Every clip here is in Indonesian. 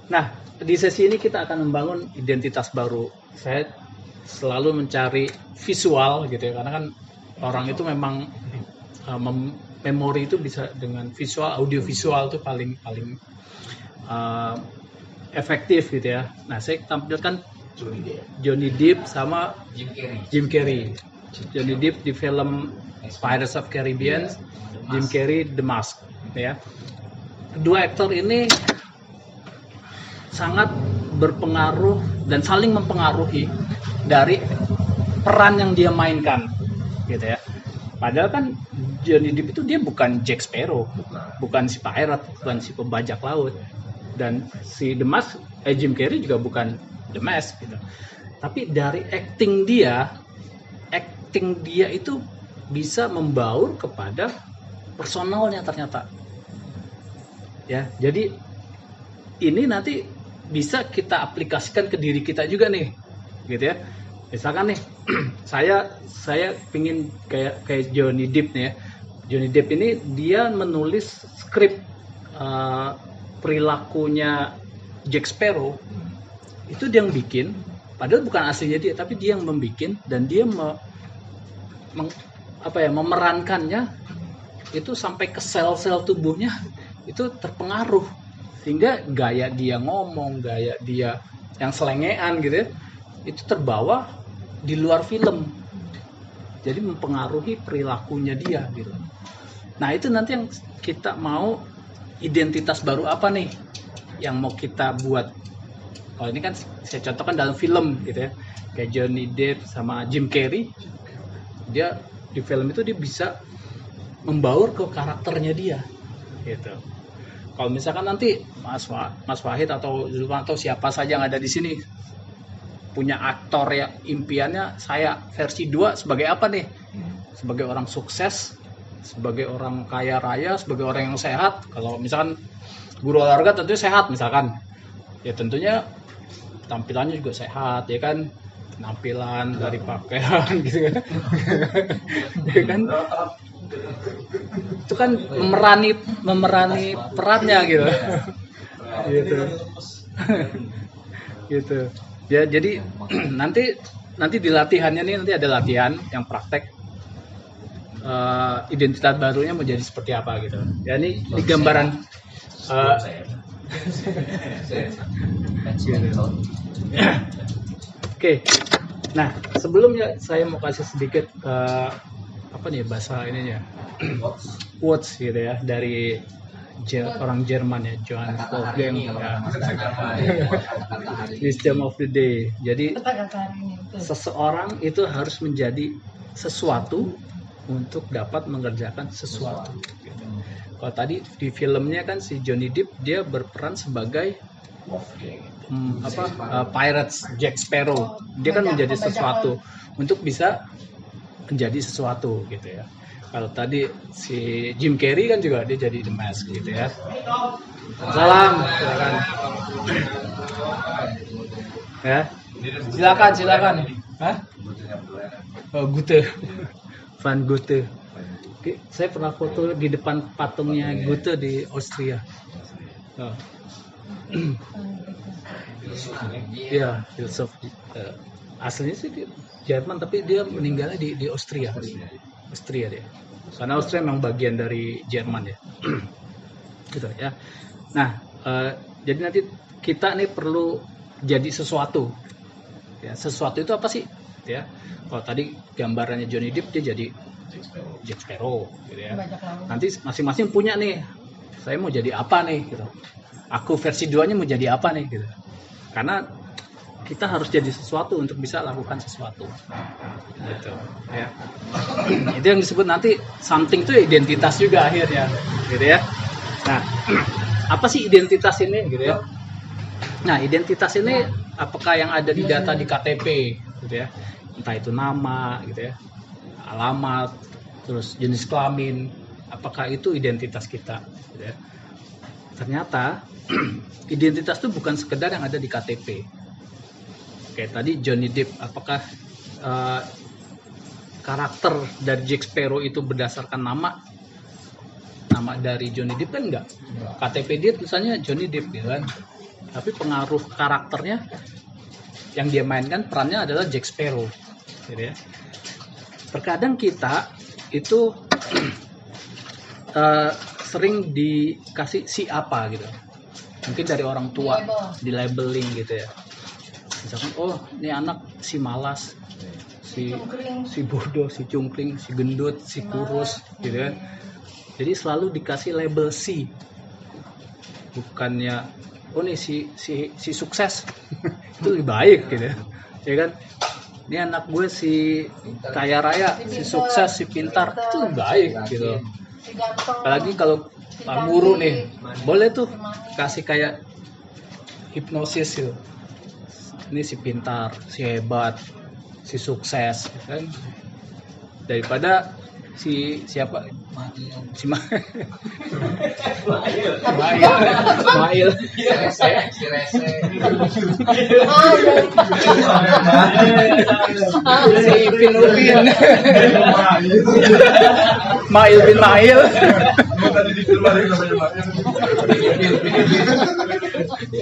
Nah, di sesi ini kita akan membangun identitas baru. Saya selalu mencari visual gitu ya, karena kan orang itu memang memori itu bisa dengan visual, audio visual itu paling uh, efektif gitu ya. Nah, saya tampilkan Johnny Depp sama Jim Carrey. Johnny Depp di film Pirates of Caribbean, Jim Carrey The Mask ya. Kedua aktor ini sangat berpengaruh dan saling mempengaruhi dari peran yang dia mainkan gitu ya. Padahal kan Johnny Depp itu dia bukan Jack Sparrow, bukan si pirate, bukan si pembajak laut, dan si The Mask, Jim Carrey juga bukan The Mask gitu. Tapi dari acting dia itu bisa membaur kepada personalnya ternyata. Ya, jadi ini nanti bisa kita aplikasikan ke diri kita juga nih, gitu ya. Misalkan nih, saya pingin kayak Johnny Depp nih ya. Johnny Depp ini dia menulis skrip perilakunya Jack Sparrow, itu dia yang bikin, padahal bukan aslinya dia, tapi dia yang membikin dan dia memerankannya itu sampai ke sel-sel tubuhnya itu terpengaruh, sehingga gaya dia ngomong, gaya dia yang selengean gitu ya, itu terbawa di luar film, jadi mempengaruhi perilakunya dia gitu. Nah itu nanti yang kita mau, identitas baru apa nih yang mau kita buat. Kalau ini kan saya contohkan dalam film gitu ya, kayak Johnny Depp sama Jim Carrey, dia di film itu dia bisa membaur ke karakternya dia gitu. Kalau misalkan nanti Mas Wahid atau Zulfan atau siapa saja yang ada di sini punya aktor ya, impiannya saya versi 2 sebagai apa nih? Sebagai orang sukses, sebagai orang kaya raya, sebagai orang yang sehat. Kalau misalkan guru olahraga tentunya sehat misalkan, ya tentunya tampilannya juga sehat ya kan, penampilan dari pakaian gitu kan. Ya kan, itu kan memerani perannya gitu. Gitu ya. Jadi nanti di latihannya nih, nanti ada latihan yang praktek identitas barunya menjadi seperti apa gitu ya. Ini gambaran Oke. Nah, sebelumnya saya mau kasih sedikit apa nih bahasa ininya, quotes gitu ya, dari orang Jerman ya, Johann Wolfgang ya. Wisdom of the day. Jadi seseorang itu harus menjadi sesuatu untuk dapat mengerjakan sesuatu. Gitu. Kalau tadi di filmnya kan si Johnny Depp dia berperan sebagai pirates Jack Sparrow. Dia kan menjadi sesuatu untuk bisa menjadi sesuatu gitu ya. Kalau tadi si Jim Carrey kan juga dia jadi The Mask gitu ya. Salam, silakan. Ya, silakan. Hah? Oh, Goethe. Van Goethe. Oke, saya pernah foto di depan patungnya Goethe di Austria. Oh. Iya, filsuf. Aslinya sih di Jerman, tapi dia meninggalnya di Austria. Austria dia. Karena Austria memang bagian dari Jerman ya. Gitu ya. Nah, jadi nanti kita nih perlu jadi sesuatu. Ya, sesuatu itu apa sih? Ya. Kalau tadi gambarannya Johnny Depp dia jadi Jack Sparrow gitu ya. Nanti masing-masing punya nih. Saya mau jadi apa nih gitu. Aku versi 2-nya mau jadi apa nih gitu. Karena kita harus jadi sesuatu untuk bisa lakukan sesuatu gitu ya. Itu yang disebut nanti something itu identitas juga akhirnya gitu ya. Nah, apa sih identitas ini gitu ya. Nah, identitas ini apakah yang ada di data di KTP gitu ya, entah itu nama gitu ya, alamat, terus jenis kelamin, apakah itu identitas kita gitu ya. Ternyata identitas itu bukan sekedar yang ada di KTP. Kayak tadi Johnny Depp, apakah karakter dari Jack Sparrow itu berdasarkan nama dari Johnny Depp? Kan enggak. KTP dia tulisannya Johnny Depp gitu kan. tapi pengaruh karakternya yang dia mainkan perannya adalah Jack Sparrow, gitu ya. Terkadang kita itu sering dikasih si apa gitu, mungkin dari orang tua, di labeling gitu ya. Misalkan, oh ini anak si malas, si bodoh, si cungkring, si gendut, si kurus, gitu kan. Jadi selalu dikasih label si, bukannya oh nih si sukses itu lebih baik gitu ya kan. Ini anak gue si kaya raya, si sukses, si pintar, itu lebih baik gitu. Apalagi kalau Pak Guru nih, boleh tuh kasih kayak hipnosis gitu. Ini si pintar, si hebat, si sukses, kan? Daripada siapa? Si Mail. Si Rese. Si Ipin Upin. Mail bin Mail.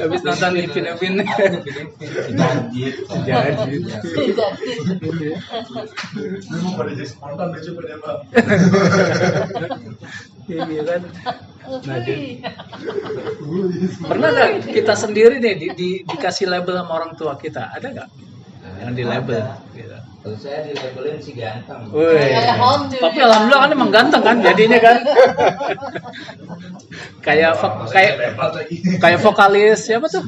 Habis nonton Ipin Upin. Jadi. Iya kan. Nah, pernah nggak kita sendiri nih dikasih label sama orang tua kita? Ada nggak yang di label? Gitu. Kalau saya di labelin si ganteng. Tapi alhamdulillah kan emang ganteng kan jadinya kan. kayak vokalis siapa tuh?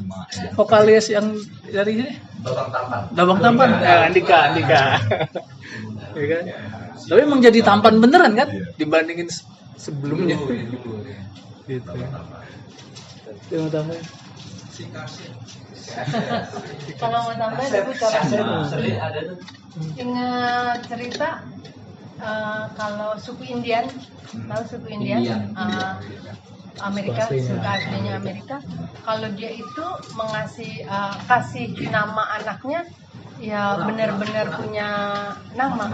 Vokalis yang dari ini? Babang Tampan. Andika. Ya kan? Tapi emang jadi tampan beneran kan dibandingin sebelumnya. Gitu. Terima kasih. Kalau mau tambah tapi ingat cerita kalau suku Indian, tahu suku Indian? Amerika, suku aslinya Amerika. Kalau dia itu kasih nama anaknya ya benar-benar punya nama,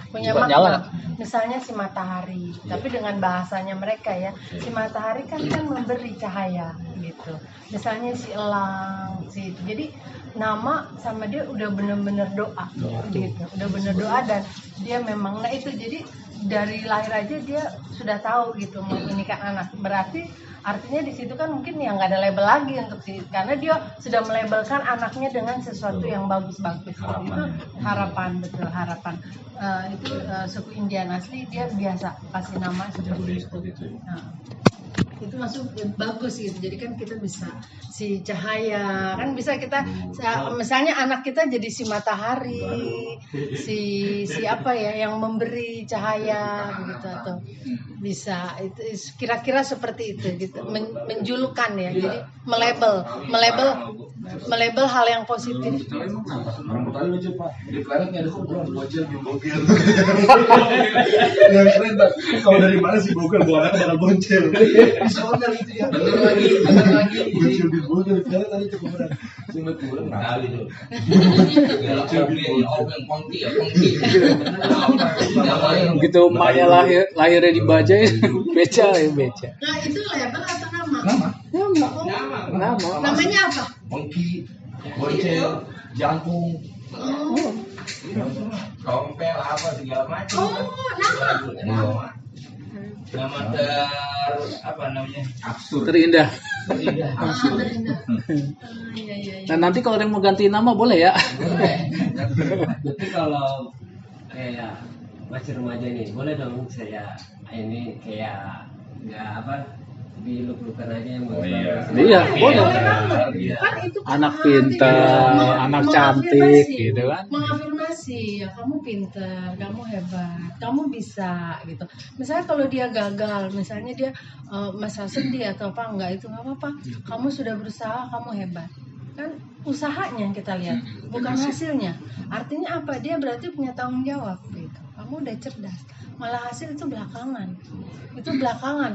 punya makna. Misalnya si matahari, tapi dengan bahasanya mereka ya, si matahari kan memberi cahaya gitu. Misalnya si elang, jadi nama sama dia udah benar-benar doa gitu, udah benar doa dan dia memang itu jadi dari lahir aja dia sudah tahu gitu menginginkan anak. Berarti artinya di situ kan mungkin ya nggak ada label lagi untuk karena dia sudah melabelkan anaknya dengan sesuatu yang bagus-bagus. Itu harapan, betul harapan. Itu suku Indian asli dia biasa kasih nama seperti itu. Itu masuk bagus gitu. Jadi kan kita bisa si cahaya, kan bisa kita misalnya anak kita jadi si matahari, si apa ya yang memberi cahaya gitu, atau bisa itu kira-kira seperti itu gitu, menjulukan ya. Jadi melabel hal yang positif. Kalau dari mana sih bogel bawa anak bakal boncel. Soalnya itu ya. Bener lagi. Boncel di bogel sekarang tadi cukup berat. Cuma bulan kali tuh. Gitu emaknya lahirnya di Bajai, beca. Nah itu label atau nama? Nama. Namanya apa? Monkey, boncel, jangkung. Tompel apa segala macam. Nama apa namanya? Absurd. Terindah. Iya. Nah nanti kalau ada yang mau ganti nama boleh ya. Tapi kalau kayak masih remaja nih, boleh dong saya ini kayak nggak apa diluk-lukan aja yang Iya, boleh. Kan itu Anak pintar, anak cantik, gitu kan. Mengafirmasi, ya kamu pintar, kamu hebat, kamu bisa gitu. Misalnya kalau dia gagal, misalnya dia masa sedih atau apa, enggak itu nggak apa-apa. Kamu sudah berusaha, kamu hebat. Kan usahanya yang kita lihat, bukan hasilnya. Artinya apa? Dia berarti punya tanggung jawab gitu. Kamu udah cerdas. Malah hasil itu belakangan.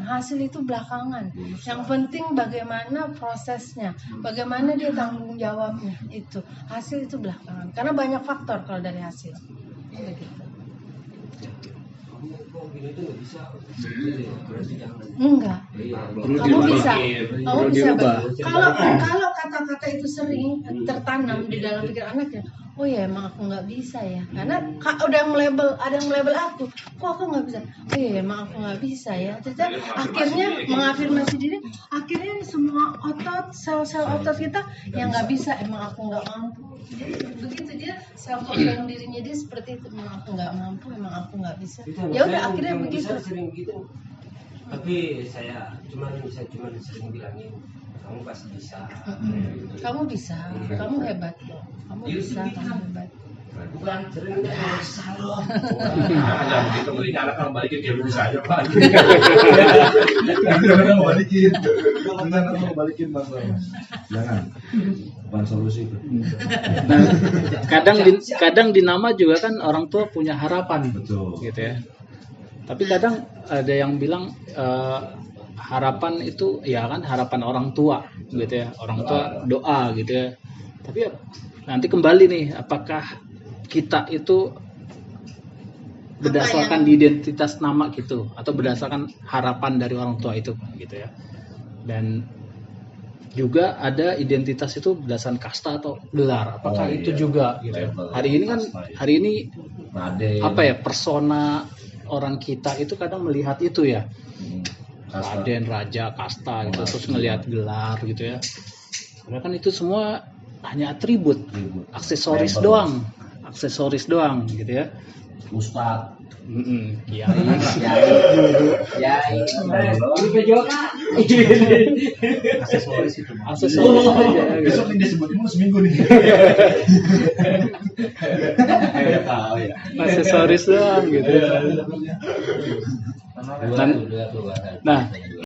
Hasil itu belakangan. Yang penting bagaimana prosesnya, bagaimana dia tanggung jawabnya itu. Hasil itu belakangan. Karena banyak faktor kalau dari hasil. Begitu. Enggak. Kamu bisa. Kalau kata kata-kata itu sering tertanam di dalam pikiran anaknya. Oh ya emang aku nggak bisa ya, karena udah ada yang melabel aku, kok aku nggak bisa. Oh ya emang aku nggak bisa ya. Jadi akhirnya mengafirmasi diri, akhirnya semua otot, sel-sel otot kita yang nggak bisa, emang aku nggak mampu. Jadi begitu dia self confidence dirinya dia seperti itu, emang aku nggak mampu, emang aku nggak bisa. Ya udah akhirnya begitu. Sering begitu. Tapi saya cuma sering bilangin, kamu pasti bisa. Kamu bisa, kamu hebat loh. Kamu bisa, kamu hebat. Bukan sering biasa loh. Jangan gitu, belinya anak kalau balikin dia bisa aja Pak. Jangan mau balikin. Jangan mau balikin Mas. Jangan. Bukan solusi itu. Nah, kadang di nama juga kan orang tua punya harapan, Betul. gitu ya. Tapi kadang ada yang bilang harapan itu ya kan harapan orang tua, gitu ya. Orang tua doa, gitu ya. Tapi ya, nanti kembali nih, apakah kita itu berdasarkan identitas nama gitu atau berdasarkan harapan dari orang tua itu, gitu ya. Dan juga ada identitas itu berdasarkan kasta atau gelar, apakah itu juga gitu ya. Hari ini apa ya, persona orang kita itu kadang melihat itu ya, raden, raja, kasta gitu, terus ngelihat gelar gitu ya. Karena kan itu semua hanya atribut, aksesoris doang gitu ya. Ustad, Kiai, Guru PJOK. Aksesoris itu. aksesoris aja gitu. Besok nih dia sebutin mulu seminggu nih. Tahu ya. Aksesoris doang gitu. Nah,